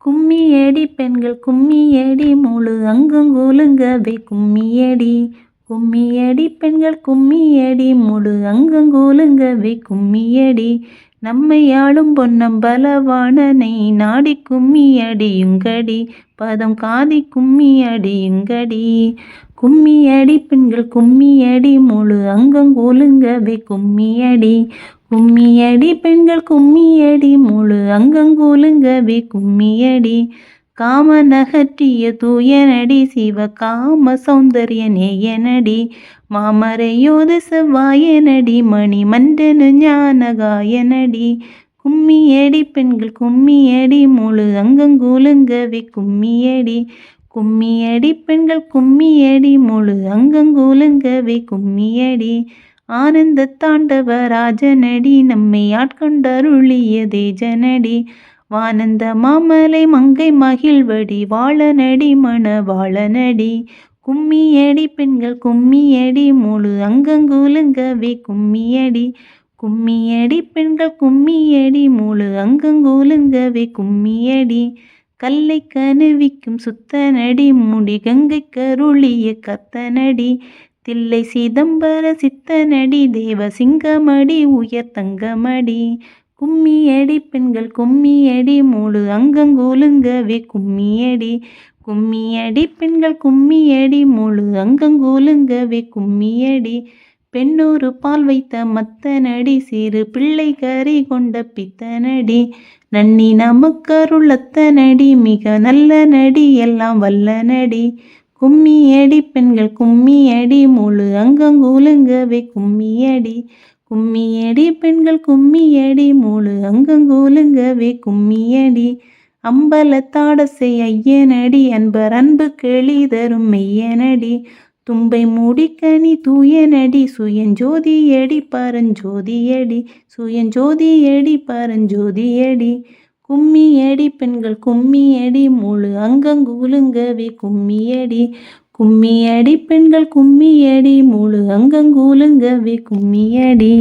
கும்மியடி பெண்கள் கும்மியடி முழு அங்கும் குலுங்கவே கும்மியடி. கும்மியடி பெண்கள் கும்மியடி முழு அங்கும் குலுங்கவே கும்மியடி. நம்மை ஆளும் பொன்னம் பலவாணனை நாடி கும்மியடியுங்கடி. பதம் காதி கும்மியடியுங்கடி. கும்மியடி பெண்கள் கும்மியடி முழு அங்கும் குலுங்கவே கும்மியடி. கும்மியடி பெண்கள் கும்மியடி முழு அங்கும் குலுங்கவே கும்மியடி. காமனகற்றிய தூயனடி சிவ காம சௌந்தர்ய நேயனடி. மாமரையோத செவ்வாயனடி மணி மண்டனு ஞானகாயனடி. கும்மியடி பெண்கள் கும்மியடி முழு அங்கும் குலுங்கவே கும்மியடி. கும்மியடி பெண்கள் கும்மியடி முழு அங்கும் குலுங்கவே கும்மியடி. ஆனந்த தாண்டவ ராஜனடி நம்மை ஆட்கொண்டருளிய தேஜனடி. வானந்த மாமலை மங்கை மகிழ்வடி வாழனடி மணவாளனடி. கும்மியடி பெண்கள் கும்மியடி முழு அங்கும் குலுங்கவே கும்மியடி. கும்மியடி பெண்கள் கும்மியடி முழு அங்கும் குலுங்கவே கும்மியடி. கல்லை கனுவிக்கும் சுத்தனடி முடி கங்கை கருளிய கத்தனடி. தில்லை சிதம்பர சித்தனடி தேவ சிங்கமடி உயர் தங்கமடி. கும்மியடி பெண்கள் கும்மியடி முழு அங்கும் குலுங்கவே கும்மியடி. கும்மியடி பெண்கள் கும்மியடி முழு அங்கும் குலுங்கவே கும்மியடி. பெண்ணொரு பால் வைத்த மத்தனடி சிறு பிள்ளை கறி கொண்ட பித்தனடி. நன்னி நமக்கருளத்தனடி மிக நல்ல நடி எல்லாம் வல்ல நடி. கும்மியடி பெண்கள் கும்மியடி முழு அங்கும் குலுங்கவே கும்மியடி. கும்மியடி பெண்கள் கும்மியடி முழு அங்கும் குலுங்கவே கும்மியடி. அம்பலத்தாடசை ஐயனடி அன்பர் அன்பு கெளிதரும் மெய்யனடி. தும்பை மூடிக்கனி தூயனடி சுயஞ்சோதியடி பரஞ்சோதியடி. சுயஞ்சோதியடி பரஞ்சோதியடி. கும்மியடி பெண்கள் கும்மியடி முழு அங்கும் குலுங்கவே கும்மியடி. கும்மியடி பெண்கள் கும்மியடி முழு அங்கும் குலுங்கவே கும்மியடி.